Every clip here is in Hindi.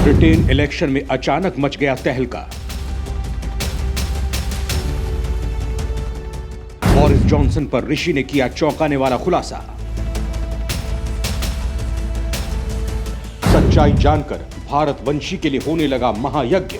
ब्रिटेन इलेक्शन में अचानक मच गया तहलका। बोरिस जॉनसन पर ऋषि ने किया चौंकाने वाला खुलासा। सच्चाई जानकर भारतवंशी के लिए होने लगा महायज्ञ।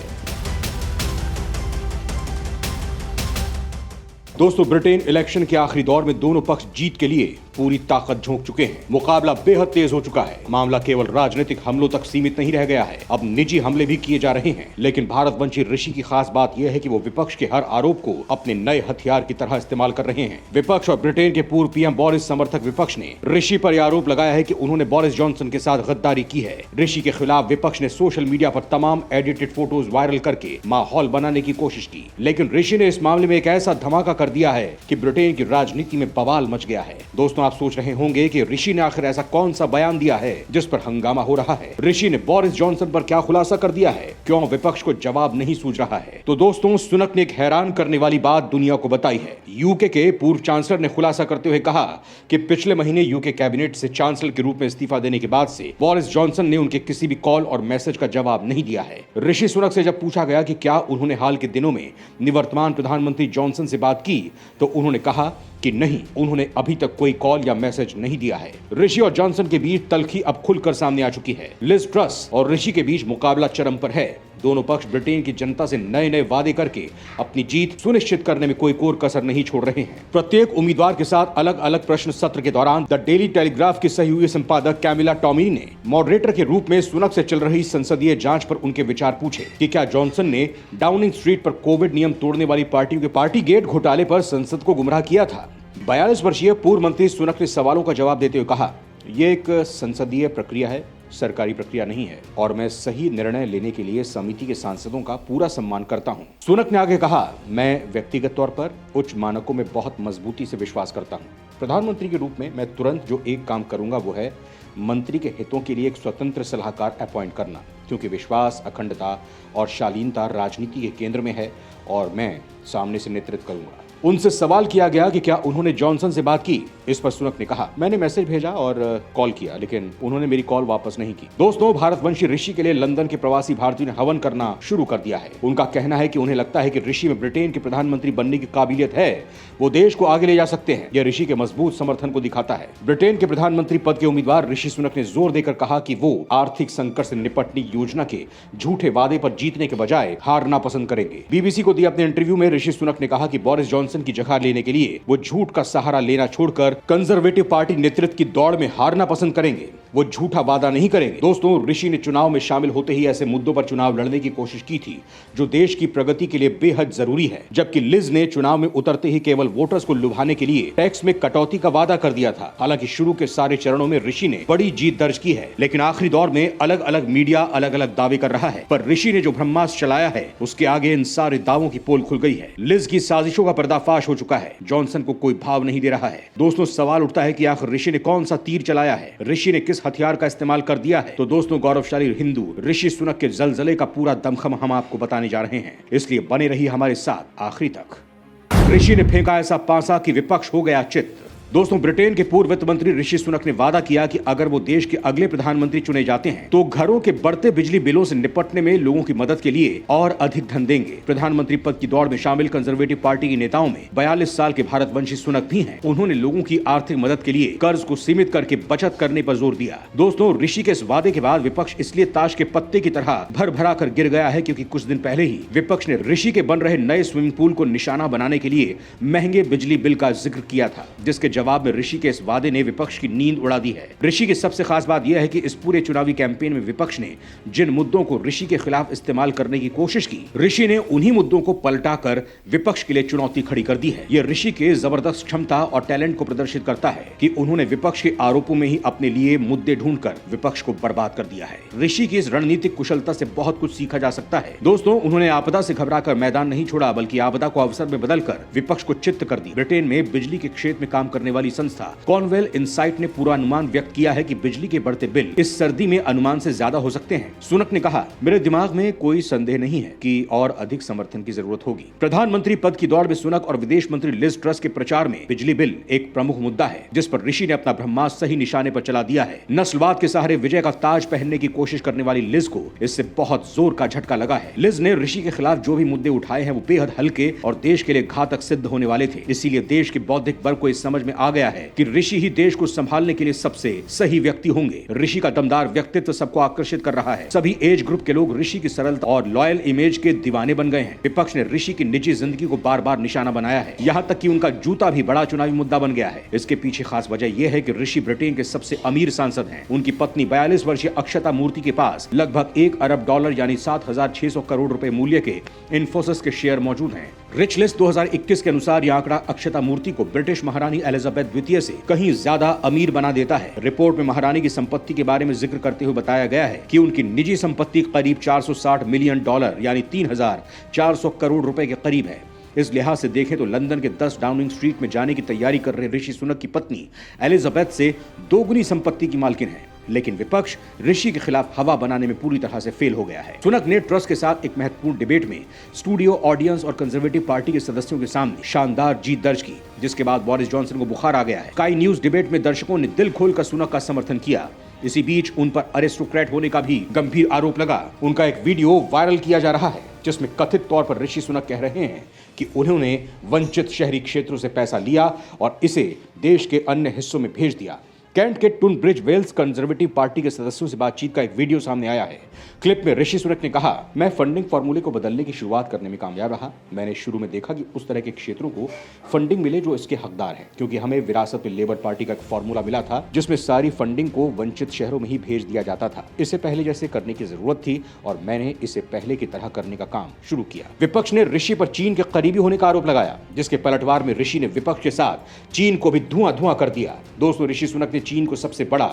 दोस्तों, ब्रिटेन इलेक्शन के आखिरी दौर में दोनों पक्ष जीत के लिए पूरी ताकत झोंक चुके हैं। मुकाबला बेहद तेज हो चुका है। मामला केवल राजनीतिक हमलों तक सीमित नहीं रह गया है, अब निजी हमले भी किए जा रहे हैं। लेकिन भारतवंशी ऋषि की खास बात यह है कि वो विपक्ष के हर आरोप को अपने नए हथियार की तरह इस्तेमाल कर रहे हैं। विपक्ष और ब्रिटेन के पूर्व पीएम बोरिस समर्थक विपक्ष ने ऋषि पर यह आरोप लगाया है कि उन्होंने बोरिस जॉनसन के साथ गद्दारी की है। ऋषि के खिलाफ विपक्ष ने सोशल मीडिया पर तमाम एडिटेड फोटोज वायरल करके माहौल बनाने की कोशिश की। लेकिन ऋषि ने इस मामले में एक ऐसा धमाका कर दिया है कि ब्रिटेन की राजनीति में बवाल मच गया है। दोस्तों, आप सोच रहे होंगे कि ऋषि ने आखिर ऐसा कौन सा बयान दिया है जिस पर हंगामा हो रहा है। ऋषि ने बोरिस जॉनसन पर क्या खुलासा कर दिया है, क्यों विपक्ष को जवाब नहीं सूझ रहा है? तो दोस्तों, सुनक ने एक हैरान करने वाली बात दुनिया को बताई है। यूके के पूर्व चांसलर ने खुलासा करते हुए कहा कि पिछले महीने यूके कैबिनेट से चांसलर के रूप में इस्तीफा देने के बाद से बोरिस जॉनसन ने उनके किसी भी कॉल और मैसेज का जवाब नहीं दिया है। ऋषि सुनक से जब पूछा गया कि क्या उन्होंने हाल के दिनों में निवर्तमान प्रधानमंत्री जॉनसन से बात की, तो उन्होंने कहा कि नहीं, उन्होंने अभी तक कोई कॉल या मैसेज नहीं दिया है। ऋषि और जॉनसन के बीच तल्खी अब खुलकर सामने आ चुकी है। लिज ट्रस और ऋषि के बीच मुकाबला चरम पर है। दोनों पक्ष ब्रिटेन की जनता से नए नए वादे करके अपनी जीत सुनिश्चित करने में कोई कोर कसर नहीं छोड़ रहे हैं। प्रत्येक उम्मीदवार के साथ अलग अलग प्रश्न सत्र के दौरान द डेली टेलीग्राफ की सहयोगी संपादक कैमिला टॉमी ने मॉडरेटर के रूप में सुनक से चल रही संसदीय जांच पर उनके विचार पूछे कि क्या जॉनसन ने डाउनिंग स्ट्रीट पर कोविड नियम तोड़ने वाली पार्टियों के पार्टी गेट घोटाले पर संसद को गुमराह किया था। 42 वर्षीय पूर्व मंत्री सुनक ने सवालों का जवाब देते हुए कहा, यह एक संसदीय प्रक्रिया है, सरकारी प्रक्रिया नहीं है, और मैं सही निर्णय लेने के लिए समिति के सांसदों का पूरा सम्मान करता हूं। सुनक ने आगे कहा, मैं व्यक्तिगत तौर पर उच्च मानकों में बहुत मजबूती से विश्वास करता हूं। प्रधानमंत्री के रूप में मैं तुरंत जो एक काम करूंगा वो है मंत्री के हितों के लिए एक स्वतंत्र सलाहकार अपॉइंट करना, क्योंकि विश्वास, अखंडता और शालीनता राजनीति के केंद्र में है और मैं सामने से नेतृत्व करूंगा। उनसे सवाल किया गया कि क्या उन्होंने जॉनसन से बात की। इस पर सुनक ने कहा, मैंने मैसेज भेजा और कॉल किया, लेकिन उन्होंने मेरी कॉल वापस नहीं की। दोस्तों, भारतवंशी ऋषि के लिए लंदन के प्रवासी भारतीयों ने हवन करना शुरू कर दिया है। उनका कहना है कि उन्हें लगता है कि ऋषि में ब्रिटेन के प्रधानमंत्री बनने की काबिलियत है, वो देश को आगे ले जा सकते हैं। यह ऋषि के मजबूत समर्थन को दिखाता है। ब्रिटेन के प्रधानमंत्री पद के उम्मीदवार ऋषि सुनक ने जोर देकर कहा कि वो आर्थिक संकट से निपटने की योजना के झूठे वादे पर जीतने के बजाय हारना पसंद करेंगे। बीबीसी को दिए अपने इंटरव्यू में ऋषि सुनक ने कहा कि बोरिस जॉनसन की जगह लेने के लिए वो झूठ का सहारा लेना छोड़कर कंजर्वेटिव पार्टी नेतृत्व की दौड़ में हारना पसंद करेंगे। वो झूठा वादा नहीं करेंगे। दोस्तों, ऋषि ने चुनाव में शामिल होते ही ऐसे मुद्दों पर चुनाव लड़ने की कोशिश की थी जो देश की प्रगति के लिए बेहद जरूरी है, जबकि लिज ने चुनाव में उतरते ही केवल वोटर्स को लुभाने के लिए टैक्स में कटौती का वादा कर दिया था। हालांकि शुरू के सारे चरणों में ऋषि ने बड़ी जीत दर्ज की है, लेकिन आखिरी दौर में अलग अलग मीडिया अलग अलग दावे कर रहा है। पर ऋषि ने जो ब्रह्मास्त्र चलाया है उसके आगे इन सारे दावों की पोल खुल गई है। लिज की साजिशों का पर्दाफाश हो चुका है। जॉनसन को कोई भाव नहीं दे रहा है। दोस्तों, सवाल उठता है कि आखिर ऋषि ने कौन सा तीर चलाया है, ऋषि ने किस हथियार का इस्तेमाल कर दिया है। तो दोस्तों, गौरवशाली हिंदू ऋषि सुनक के जलजले का पूरा दमखम हम आपको बताने जा रहे हैं, इसलिए बने रहिए हमारे साथ आखिरी तक। ऋषि ने फेंका ऐसा पासा कि विपक्ष हो गया चित्त। दोस्तों, ब्रिटेन के पूर्व वित्त मंत्री ऋषि सुनक ने वादा किया कि अगर वो देश के अगले प्रधानमंत्री चुने जाते हैं तो घरों के बढ़ते बिजली बिलों से निपटने में लोगों की मदद के लिए और अधिक धन देंगे। प्रधानमंत्री पद की दौड़ में शामिल कंजर्वेटिव पार्टी के नेताओं में 42 साल के भारतवंशी सुनक भी हैं। उन्होंने लोगों की आर्थिक मदद के लिए कर्ज को सीमित करके बचत करने पर जोर दिया। दोस्तों, ऋषि के इस वादे के बाद विपक्ष इसलिए ताश के पत्ते की तरह भर भरा कर गिर गया है क्योंकि कुछ दिन पहले ही विपक्ष ने ऋषि के बन रहे नए स्विमिंग पूल को निशाना बनाने के लिए महंगे बिजली बिल का जिक्र किया था, जिसके जवाब में ऋषि के वादे ने विपक्ष की नींद उड़ा दी है। ऋषि की सबसे खास बात यह है कि इस पूरे चुनावी कैंपेन में विपक्ष ने जिन मुद्दों को ऋषि के खिलाफ इस्तेमाल करने की कोशिश की, ऋषि ने उन्हीं मुद्दों को पलटाकर विपक्ष के लिए चुनौती खड़ी कर दी है। यह ऋषि के जबरदस्त क्षमता और टैलेंट को प्रदर्शित करता है कि उन्होंने विपक्ष के आरोपों में ही अपने लिए मुद्दे ढूंढकर विपक्ष को बर्बाद कर दिया है। ऋषि की इस रणनीतिक कुशलता से बहुत कुछ सीखा जा सकता है। दोस्तों, उन्होंने आपदा से घबराकर मैदान नहीं छोड़ा, बल्कि आपदा को अवसर में बदलकर विपक्ष को चित्त कर दी। ब्रिटेन में बिजली के क्षेत्र में काम करने करने वाली संस्था कॉनवेल इनसाइट ने पूरा अनुमान व्यक्त किया है कि बिजली के बढ़ते बिल इस सर्दी में अनुमान से ज्यादा हो सकते हैं। सुनक ने कहा, मेरे दिमाग में कोई संदेह नहीं है कि और अधिक समर्थन की जरूरत होगी। प्रधानमंत्री पद की दौड़ में सुनक और विदेश मंत्री लिज ट्रस के प्रचार में बिजली बिल एक प्रमुख मुद्दा है, जिस पर ऋषि ने अपना ब्रह्मास्त्र सही निशाने पर चला दिया है। नस्लवाद के सहारे विजय का ताज पहनने की कोशिश करने वाली लिज को इससे बहुत जोर का झटका लगा है। लिज ने ऋषि के खिलाफ जो भी मुद्दे उठाए हैं वो बेहद हल्के और देश के लिए घातक सिद्ध होने वाले थे। इसीलिए देश के बौद्धिक वर्ग को इस समझ में आ गया है कि ऋषि ही देश को संभालने के लिए सबसे सही व्यक्ति होंगे। ऋषि का दमदार व्यक्तित्व सबको आकर्षित कर रहा है। सभी एज ग्रुप के लोग ऋषि की सरलता और लॉयल इमेज के दीवाने बन गए हैं। विपक्ष ने ऋषि की निजी जिंदगी को बार बार निशाना बनाया है, यहाँ तक कि उनका जूता भी बड़ा चुनावी मुद्दा बन गया है। इसके पीछे खास वजह यह है कि ऋषि ब्रिटेन के सबसे अमीर सांसद हैं। उनकी पत्नी 42 वर्षीय अक्षता मूर्ति के पास लगभग $1 अरब यानी 7,600 करोड़ रुपए मूल्य के इन्फोसिस के शेयर मौजूद हैं। रिच लिस्ट 2021 के अनुसार यह आंकड़ा अक्षता मूर्ति को ब्रिटिश महारानी एलिजाबेथ द्वितीय से कहीं ज्यादा अमीर बना देता है। रिपोर्ट में महारानी की संपत्ति के बारे में जिक्र करते हुए बताया गया है कि उनकी निजी संपत्ति करीब $460 मिलियन यानी 3,400 करोड़ रुपए के करीब है। इस लिहाज से देखें तो लंदन के 10 डाउनिंग स्ट्रीट में जाने की तैयारी कर रहे ऋषि सुनक की पत्नी एलिजाबेथ से दोगुनी संपत्ति की मालकिन है। लेकिन विपक्ष ऋषि के खिलाफ हवा बनाने में पूरी तरह से फेल हो गया है। सुनक ने ट्रस्ट के साथ एक महत्वपूर्ण डिबेट में स्टूडियो ऑडियंस और कंजर्वेटिव पार्टी के सदस्यों के सामने शानदार जीत दर्ज की, जिसके बाद बोरिस जॉनसन को बुखार आ गया है। स्काई न्यूज डिबेट में दर्शकों ने दिल खोलकर सुनक का समर्थन किया। इसी बीच उन पर अरिस्टोक्रेट होने का भी गंभीर आरोप लगा। उनका एक वीडियो वायरल किया जा रहा है जिसमें कथित तौर पर ऋषि सुनक कह रहे हैं कि उन्होंने वंचित शहरी क्षेत्रों से पैसा लिया और इसे देश के अन्य हिस्सों में भेज दिया। कैंट के टूनब्रिज वेल्स कंजर्वेटिव पार्टी के सदस्यों से बातचीत का एक वीडियो सामने आया है। क्लिप में ऋषि सुनक ने कहा, मैं फंडिंग फॉर्मूले को बदलने की शुरुआत करने में कामयाब रहा। मैंने शुरू में देखा कि उस तरह के क्षेत्रों को फंडिंग मिले जो इसके हकदार हैं, क्योंकि हमें विरासत में लेबर पार्टी का एक फॉर्मूला मिला था जिसमें सारी फंडिंग को वंचित शहरों में ही भेज दिया जाता था। इसे पहले जैसे करने की जरूरत थी और मैंने इसे पहले की तरह करने का काम शुरू किया। विपक्ष ने ऋषि पर चीन के करीबी होने का आरोप लगाया, जिसके पलटवार में ऋषि ने विपक्ष के साथ चीन को भी धुआं कर दिया। दोस्तों, ऋषि सुनक ने चीन को सबसे बड़ा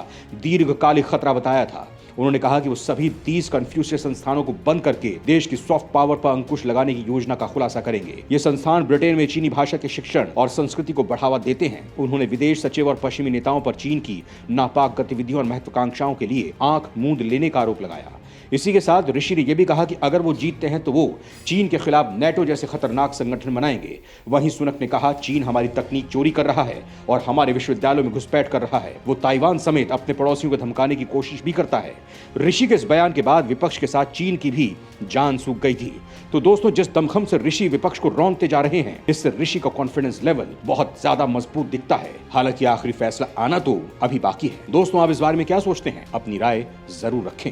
दीर्घकालिक खतरा बताया था। उन्होंने कहा कि वो सभी 30 कन्फ्यूशियस संस्थानों को बंद करके देश की सॉफ्ट पावर पर अंकुश लगाने की योजना का खुलासा करेंगे। ये संस्थान ब्रिटेन में चीनी भाषा के शिक्षण और संस्कृति को बढ़ावा देते हैं। उन्होंने विदेश सचिव और पश्चिमी नेताओं पर चीन की नापाक गतिविधियों और महत्वाकांक्षाओं के लिए आंख मूंद लेने का आरोप लगाया। इसी के साथ ऋषि ने यह भी कहा कि अगर वो जीतते हैं तो वो चीन के खिलाफ नेटो जैसे खतरनाक संगठन बनाएंगे। वहीं सुनक ने कहा, चीन हमारी तकनीक चोरी कर रहा है और हमारे विश्वविद्यालयों में घुसपैठ कर रहा है। वो ताइवान समेत अपने पड़ोसियों को धमकाने की कोशिश भी करता है। ऋषि के इस बयान के बाद विपक्ष के साथ चीन की भी जान सूख गई थी। तो दोस्तों, जिस दमखम से ऋषि विपक्ष को रौंदते जा रहे हैं, इससे ऋषि का कॉन्फिडेंस लेवल बहुत ज्यादा मजबूत दिखता है। हालांकि आखिरी फैसला आना तो अभी बाकी है। दोस्तों, आप इस बारे में क्या सोचते हैं? अपनी राय जरूर रखें।